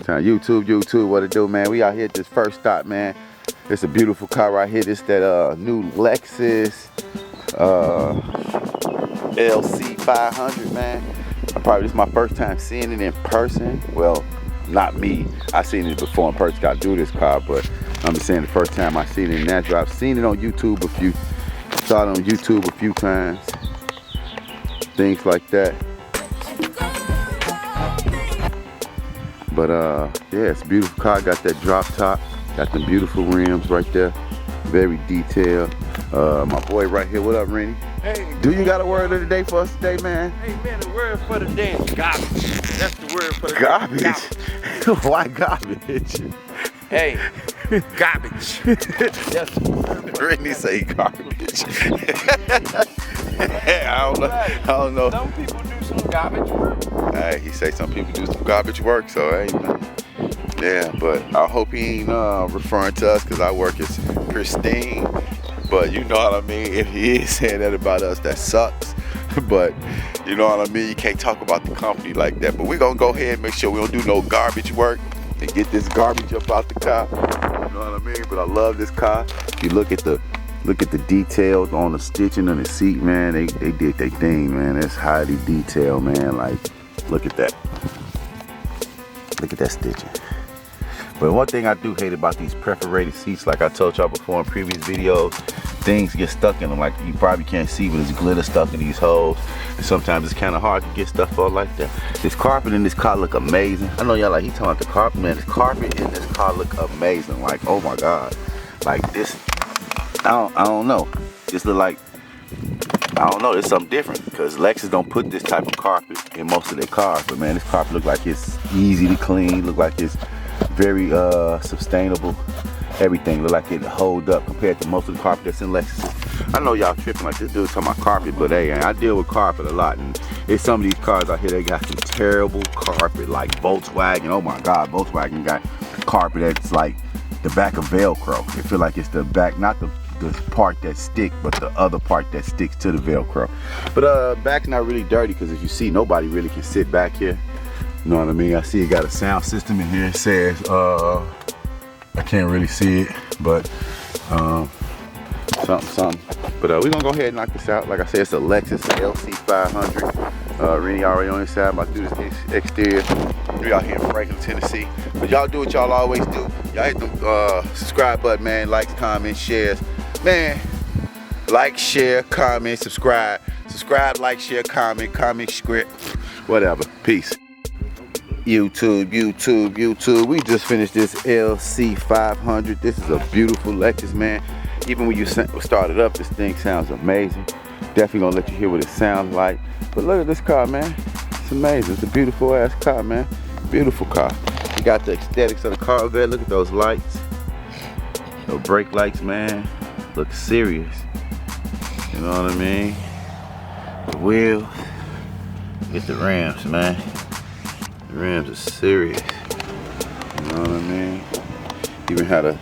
YouTube, what it do, man? We out here at this first stop, man. It's a beautiful car right here. This that new Lexus LC 500, man. This is my first time seeing it in person. Well, not me. I seen it before in person. Got to do this car, but I'm just saying the first time I seen it in natural. I've seen it on YouTube saw it on YouTube a few times. Things like that. But yeah, it's a beautiful car. Got that drop top. Got them beautiful rims right there. Very detailed. My boy right here. What up, Rennie? Hey. Do you got a word of the day for us today, man? Hey, man, the word for the day is garbage. That's the word for the day. Garbage? Why garbage? Hey, garbage. That's the word. Rennie say garbage. I don't know. Some people do some garbage work. Hey, he say some people do some garbage work, so hey, man. Yeah, but I hope he ain't referring to us because our work is pristine. But you know what I mean? If he is saying that about us, that sucks. But you know what I mean? You can't talk about the company like that. But we're gonna go ahead and make sure we don't do no garbage work and get this garbage up out the car. You know what I mean? But I love this car. If you look at the details on the stitching on the seat, man. They did their thing, man. It's highly detailed, man. Like, look at that. Look at that stitching. But one thing I do hate about these perforated seats, like I told y'all before in previous videos, things get stuck in them. Like you probably can't see, but there's glitter stuck in these holes. And sometimes it's kind of hard to get stuff out like that. This carpet in this car look amazing. I know y'all like, he talking about the carpet, man. This carpet in this car look amazing. Like, oh my God. Like this, I don't know. This look like, I don't know, it's something different. Because Lexus don't put this type of carpet in most of their cars. But man, this carpet look like it's easy to clean. Look like it's very sustainable. Everything look like it hold up compared to most of the carpet that's in Lexus. I know y'all tripping like this dude talking about carpet, but hey, I deal with carpet a lot, and it's some of these cars out here, they got some terrible carpet, like Volkswagen. Oh my God, Volkswagen got carpet that's like the back of Velcro. It feel like it's the back, not the part that stick, but the other part that sticks to the Velcro. But back's not really dirty because as you see, nobody really can sit back here. You know what I mean? I see it got a sound system in here. It says, I can't really see it, but something. But we're gonna go ahead and knock this out. Like I said, it's a Lexus LC 500. Rennie already on his side, about to do this exterior. We out here in Franklin, Tennessee. But y'all do what y'all always do. Y'all hit the subscribe button, man. Likes, comments, shares. Man, like, share, comment, subscribe. Subscribe, like, share, comment, script, whatever. Peace. YouTube. We just finished this LC 500. This is a beautiful Lexus, man. Even when you start it up, this thing sounds amazing. Definitely gonna let you hear what it sounds like. But look at this car, man. It's amazing. It's a beautiful ass car, man. Beautiful car. You got the aesthetics of the car there. Look at those lights. Those brake lights, man. Look serious. You know what I mean? The wheels. Get the rims, man. The rims are serious. You know what I mean? Even had a,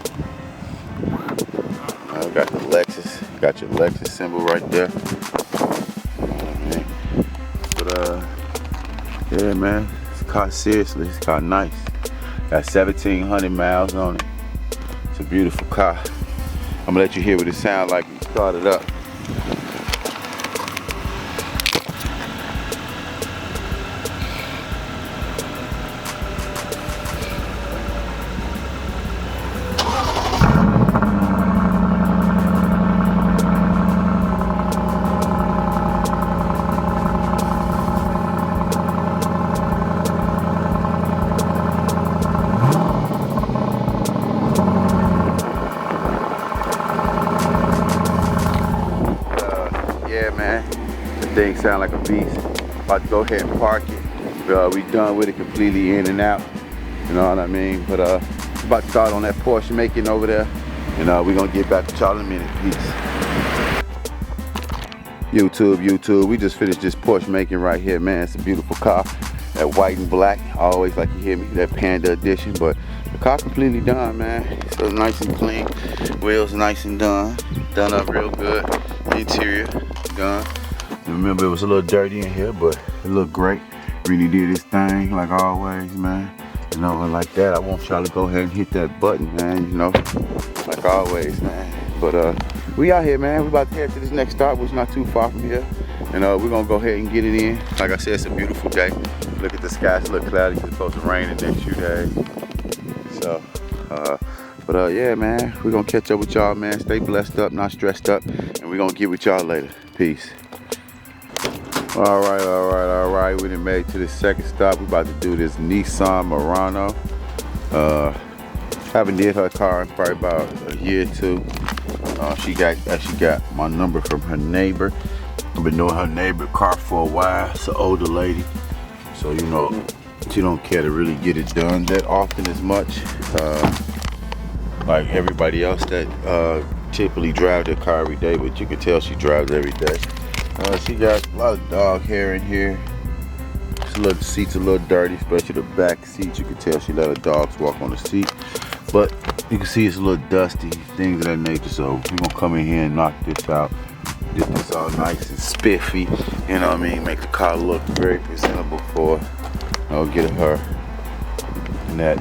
I got the Lexus. Got your Lexus symbol right there. You know what I mean? But yeah, man. This car, seriously, this car nice. Got 1,700 miles on it. It's a beautiful car. I'm gonna let you hear what it sounds like when you start it up. Yeah, man, the thing sound like a beast. About to go ahead and park it. We done with it completely in and out. You know what I mean? But about to start on that Porsche making over there. And we're gonna get back to y'all in a minute. Peace. YouTube. We just finished this Porsche making right here, man. It's a beautiful car. That white and black. Always like you hear me, that Panda edition. But the car completely done, man. So nice and clean. Wheels nice and done. Done up real good. Interior done. Remember, it was a little dirty in here, but it looked great. Really did his thing like always, man. You know, and like that, I want y'all to go ahead and hit that button, man, you know, like always, man. But we out here, man. We about to head to this next stop, which is not too far from here. And we're gonna go ahead and get it in. Like I said, it's a beautiful day. Look at the sky, it's a little cloudy. It's supposed to rain in the next few days. So, but yeah, man, we're gonna catch up with y'all, man. Stay blessed up, not stressed up. And we're gonna get with y'all later. Peace. All right. We done made it to the second stop. We about to do this Nissan Murano. Haven't did her car in probably about a year or two. She actually got my number from her neighbor. I've been knowing her neighbor car for a while. It's an older lady, so you know she don't care to really get it done that often as much. Like everybody else that typically drive their car every day, but you can tell she drives every day. She got a lot of dog hair in here. The seat's a little dirty, especially the back seat. You can tell she let her dogs walk on the seat. But you can see it's a little dusty, things of that nature. So we're gonna come in here and knock this out. Get this all nice and spiffy. You know what I mean? Make the car look very presentable for get her in that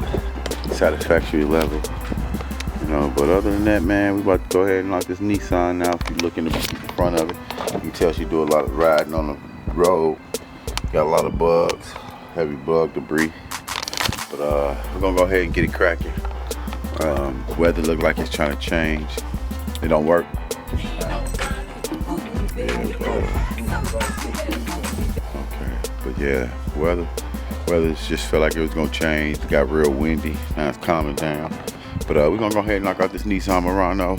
satisfactory level. You know, but other than that, man, we about to go ahead and knock this Nissan now. If you look in the front of it, you can tell she do a lot of riding on the road. Got a lot of bugs, heavy bug debris. But we're gonna go ahead and get it cracking. Weather look like it's trying to change. It don't work. But yeah, weather just felt like it was gonna change. It got real windy. Now it's calming down. But we're gonna go ahead and knock out this Nissan Murano.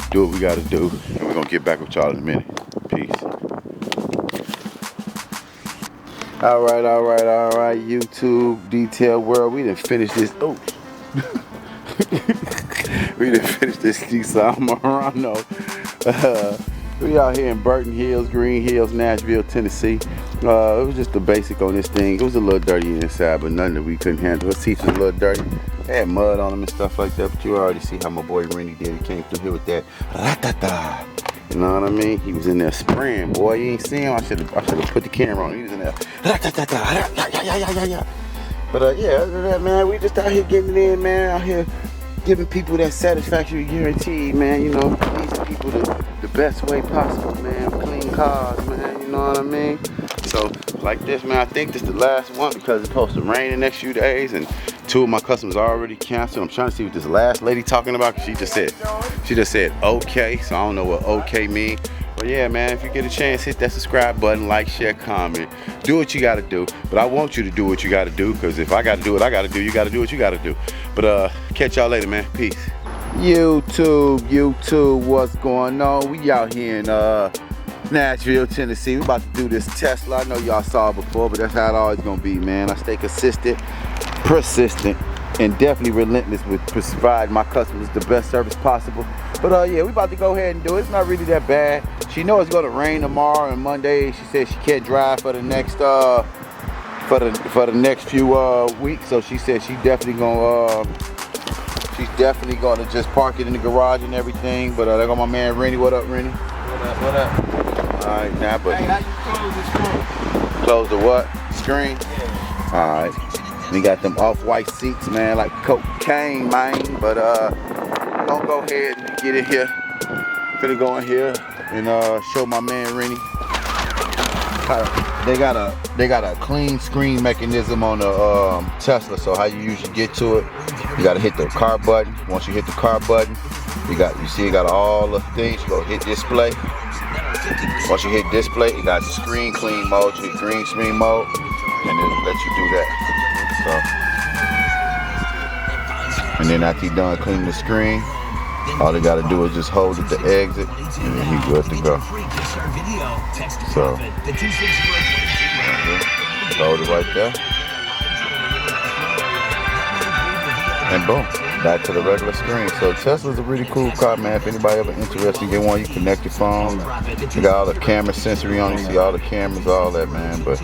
Do what we gotta do, and we're gonna get back with y'all in a minute. Peace. All right, YouTube detail world. We done finished this. Oh, we done finished this Nissan Murano. We out here in Burton Hills, Green Hills, Nashville, Tennessee. It was just the basic on this thing. It was a little dirty inside, but nothing that we couldn't handle. The seats was a little dirty. They had mud on them and stuff like that, but you already see how my boy Rennie did. He came through here with that. You know what I mean? He was in there spraying, boy. You ain't seen him. I should have put the camera on. He was in there. But yeah, other than that, man, we just out here getting it in, man. Out here giving people that satisfactory guarantee, man. You know, these people the best way possible, man. Clean cars, man. You know what I mean? So like this, man, I think this is the last one because it's supposed to rain the next few days, and 2 of my customers already canceled. I'm trying to see what this last lady talking about. She just said okay, so I don't know what okay mean. But yeah, man, if you get a chance, hit that subscribe button, like, share, comment. Do what you gotta do. But I want you to do what you gotta do, because if I gotta do what I gotta do, you gotta do what you gotta do. But catch y'all later, man. Peace. YouTube, what's going on? We out here in Nashville, Tennessee. We about to do this Tesla. I know y'all saw it before, but that's how it always gonna be, man. I stay consistent, persistent, and definitely relentless with providing my customers the best service possible. But yeah, we about to go ahead and do it. It's not really that bad. She knows it's gonna rain tomorrow and Monday. She said she can't drive for the next for the next few weeks. So she said she's definitely gonna just park it in the garage and everything. But there go my man Rennie. What up, Rennie? What up? All right, now, but Hey, how you close the screen? Close the what? Screen? Yeah. All right. We got them off-white seats, man, like cocaine, man. But don't go ahead and get in here. Finna go in here and show my man Rennie. They got a clean screen mechanism on the Tesla. So how you usually get to it, you gotta hit the car button. Once you hit the car button, you see it got all the things. You go hit display. Once you hit display, it got screen clean mode. You hit green screen mode, and it'll let you do that. So, and then after you're done cleaning the screen, all they gotta do is just hold it to exit, and then you're good to go. So, hold it right there, and boom, back to the regular screen. So Tesla's a really cool car, man. If anybody ever interested in getting one, you connect your phone. You got all the camera sensory on it. You see all the cameras, all that, man. But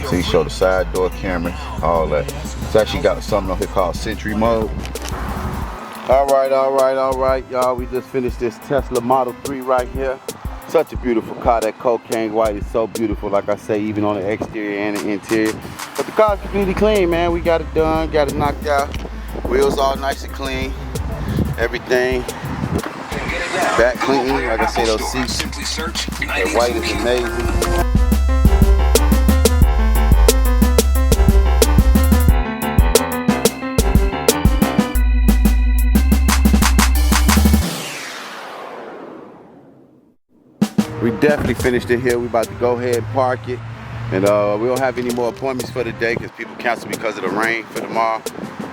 see, show the side door cameras, all that. It's actually got something on here called Sentry Mode. All right, y'all. We just finished this Tesla Model 3 right here. Such a beautiful car. That cocaine white is so beautiful. Like I say, even on the exterior and the interior. But the car's completely clean, man. We got it done, got it knocked out. Wheels all nice and clean. Everything back clean. Like I say, those seats, that white is amazing. We definitely finished it here. We about to go ahead and park it. And we don't have any more appointments for today because people cancel because of the rain for tomorrow.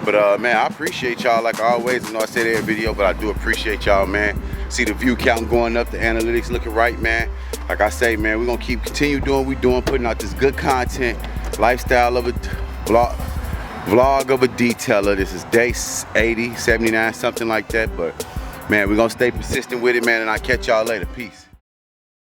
But man, I appreciate y'all like always. I know I say that every video, but I do appreciate y'all, man. See the view count going up, the analytics looking right, man. Like I say, man, we're gonna continue doing what we're doing, putting out this good content, lifestyle of a vlog of a detailer. This is day 80, 79, something like that. But man, we're gonna stay persistent with it, man, and I'll catch y'all later. Peace.